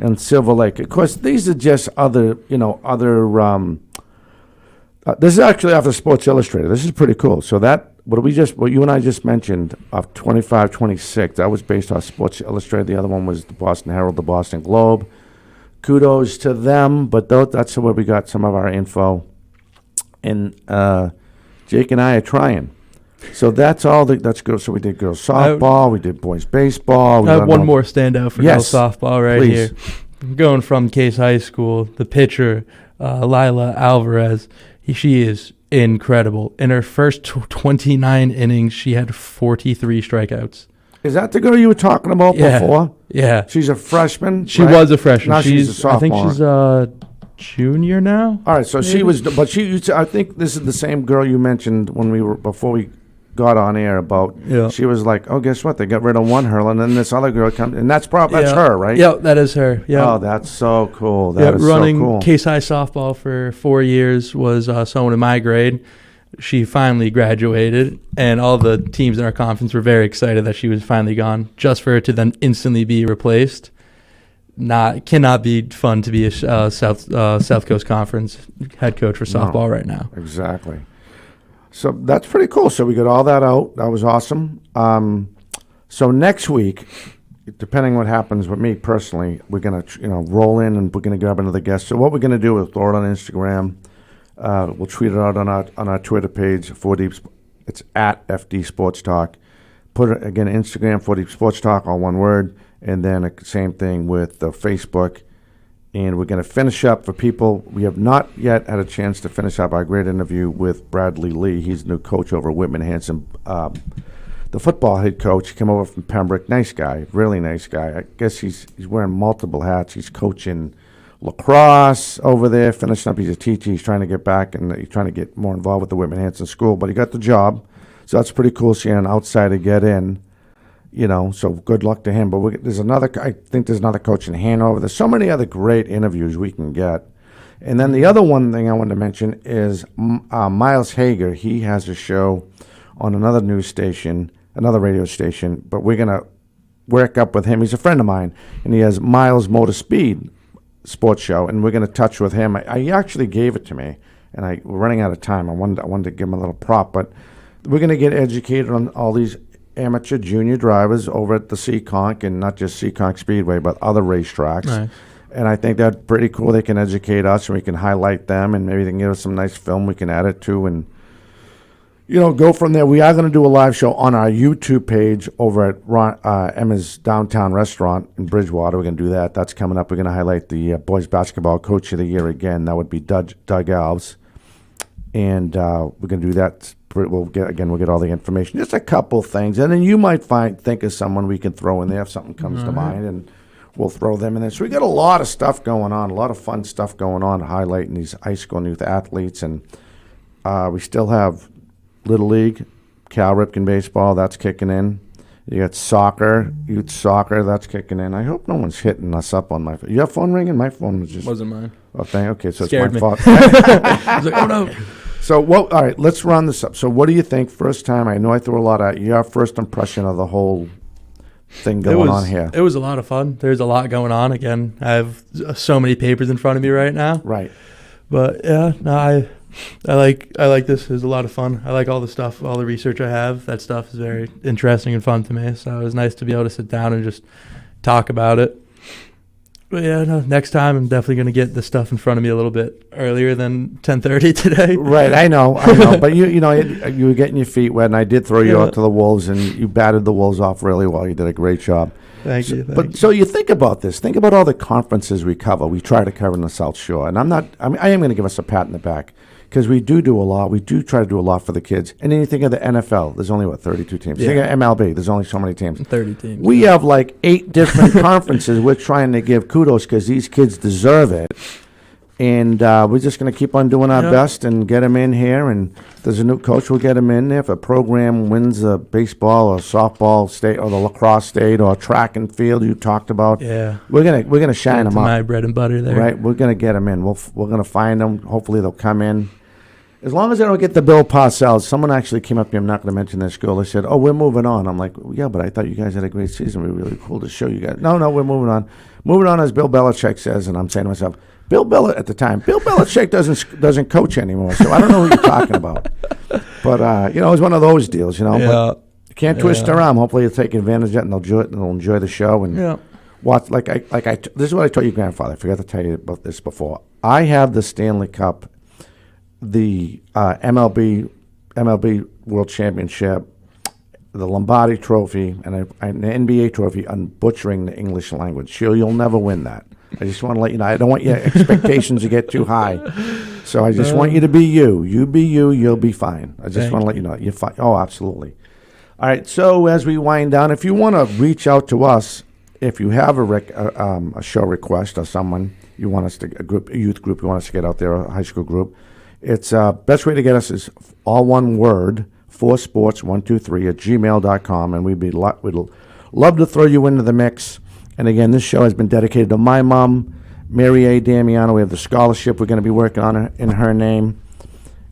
And Silver Lake. Of course, these are just other. This is actually off of Sports Illustrated. This is pretty cool. So what you and I just mentioned of 25-26, that was based off Sports Illustrated. The other one was the Boston Herald, the Boston Globe. Kudos to them, but that's where we got some of our info. And Jake and I are trying. So that's all. That's good. So we did girls softball. We did boys baseball. I have one more standout for girls softball right please. Here. Going from Case High School, the pitcher, Lila Alvarez, she is incredible. In her first 29 innings, she had 43 strikeouts. Is that the girl you were talking about before? Yeah. She's a freshman? She was a freshman. Now she's a sophomore. I think she's a junior now. All right, so maybe? She was, but I think this is the same girl you mentioned before we got on air about. Yeah. She was like, oh, guess what? They got rid of one hurler, and then this other girl comes, and that's her, right? Yeah, that is her. Yeah. Oh, that's so cool. That is running so cool. Case High softball for 4 years was someone in my grade. She finally graduated, and all the teams in our conference were very excited that she was finally gone, just for her to then instantly be replaced. Cannot be fun to be a South Coast Conference head coach for softball right now. Exactly. So that's pretty cool. So we got all that out. That was awesome. So next week, depending what happens with me personally, we're gonna roll in and we're gonna grab another guest. So what we're gonna do is throw it on Instagram. We'll tweet it out on our Twitter page. 4Deep. It's at FD Sports Talk. Put it again Instagram 4Deep Sports Talk, all one word, and then same thing with Facebook. And we're going to finish up for people. We have not yet had a chance to finish up our great interview with Bradley Lee. He's the new coach over at Whitman Hanson, the football head coach. He came over from Pembroke. Nice guy, really nice guy. I guess he's wearing multiple hats. He's coaching lacrosse over there, finishing up. He's a teacher. He's trying to get back, and he's trying to get more involved with the Whitman Hanson School. But he got the job, so that's pretty cool seeing an outsider get in. So good luck to him. But I think there's another coach in Hanover. There's so many other great interviews we can get. And then the other one thing I wanted to mention is Miles Hager. He has a show on another news station, another radio station, but we're going to work up with him. He's a friend of mine, and he has Miles Motor Speed sports show, and we're going to touch with him. He actually gave it to me, and we're running out of time. I wanted to give him a little prop, but we're going to get educated on all these amateur junior drivers over at the Seekonk, and not just Seekonk Speedway, but other racetracks. Nice. And I think that's pretty cool. They can educate us, and we can highlight them, and maybe they can give us some nice film we can add it to, and go from there. We are going to do a live show on our YouTube page over at Emma's Downtown Restaurant in Bridgewater. We're going to do that. That's coming up. We're going to highlight the boys basketball coach of the year again. That would be Doug Alves, and we're going to do that. We'll get all the information. Just a couple things, and then you might think of someone we can throw in there if something comes to mind, and we'll throw them in there. So we got a lot of stuff going on, a lot of fun stuff going on, highlighting these high school and youth athletes, and we still have Little League, Cal Ripken baseball. That's kicking in. You got soccer, youth soccer. That's kicking in. I hope no one's hitting us up on my phone. You have phone ringing? My phone was just wasn't mine. Oh, okay, so Scared it's my me. fault. I was like, oh no. So, all right, let's run this up. So, what do you think? First time, I know I threw a lot at you. Your first impression of the whole thing going on here. It was a lot of fun. There's a lot going on. Again, I have so many papers in front of me right now. Right. But yeah, no, I like this. It was a lot of fun. I like all the stuff, all the research I have. That stuff is very interesting and fun to me. So it was nice to be able to sit down and just talk about it. But yeah, no, next time I'm definitely going to get the stuff in front of me a little bit earlier than 10:30 today. Right, I know. But you were getting your feet wet, and I did throw you out to the Wolves, and you batted the Wolves off really well. You did a great job. Thank you. So you think about this. Think about all the conferences we cover. We try to cover in the South Shore, and I am going to give us a pat in the back because we do a lot. We do try to do a lot for the kids. And then you think of the NFL. There's only 32 teams. Yeah. Think of MLB. There's only so many teams. 30 teams. We have like 8 different conferences. We're trying to give kudos because these kids deserve it. And we're just going to keep on doing our best and get them in here. And if there's a new coach, we'll get them in there. If a program wins a baseball or softball state or the lacrosse state or track and field you talked about, we're gonna shine them up. My bread and butter there. Right, we're gonna get them in. We're gonna find them. Hopefully they'll come in. As long as they don't get the Bill Parcells. Someone actually came up to me. I'm not going to mention this girl. They said, "Oh, we're moving on." I'm like, "Yeah, but I thought you guys had a great season. We're really cool to show you guys." No, we're moving on. Moving on, as Bill Belichick says, and I'm saying to myself, Bill Belichick doesn't coach anymore, so I don't know who you're talking about. But it was one of those deals, But you can't twist their arm. Hopefully, you'll take advantage of it, and they'll enjoy the show and watch. This is what I told your grandfather. I forgot to tell you about this before. I have the Stanley Cup, the MLB World Championship, the Lombardi Trophy, and an NBA trophy on butchering the English language. Sure, you'll never win that. I just want to let you know. I don't want your expectations to get too high. So I just want you to be you. You be you, you'll be fine. I just want to let you know. You're fine. Oh, absolutely. All right, so as we wind down, if you want to reach out to us, if you have a show request or someone you want us to, a youth group you want us to get out there, a high school group, it's best way to get us is all one word, 4sports123@gmail.com, and we'd love to throw you into the mix. And again, this show has been dedicated to my mom, Mary A. Damiano. We have the scholarship we're going to be working on in her name,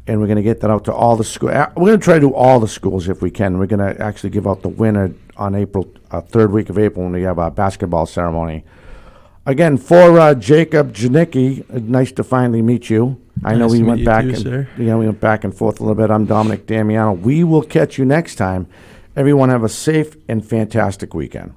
and we're going to get that out to all the schools. We're going to try to do all the schools if we can. We're going to actually give out the winner on third week of April when we have our basketball ceremony. Again, for Jacob Janicki, nice to finally meet you. I know we went back and forth a little bit. I'm Dominic Damiano. We will catch you next time. Everyone have a safe and fantastic weekend.